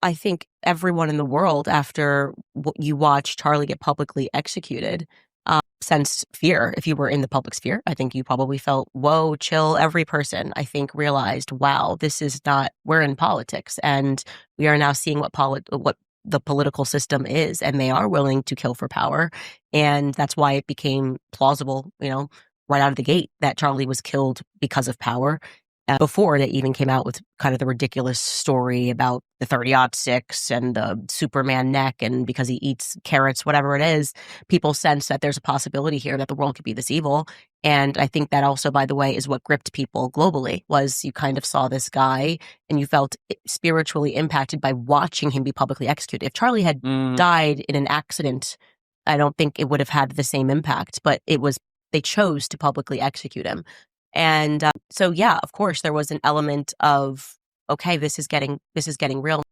I think everyone in the world, after you watch Charlie get publicly executed, sensed fear. If you were in the public sphere, I think you probably felt, whoa, chill. Every person, I think, realized, wow, this is not, we're in politics, and we are now seeing what the political system is, and they are willing to kill for power. And that's why it became plausible, right out of the gate, that Charlie was killed because of power. Before they even came out with kind of the ridiculous story about the 30-06 and the Superman neck, and because he eats carrots, whatever it is, people sense that there's a possibility here that the world could be this evil. And I think that also, by the way, is what gripped people globally, was you kind of saw this guy and you felt spiritually impacted by watching him be publicly executed. If Charlie had died in an accident, I don't think it would have had the same impact, but they chose to publicly execute him. And so, yeah, of course, there was an element of, okay, this is getting real.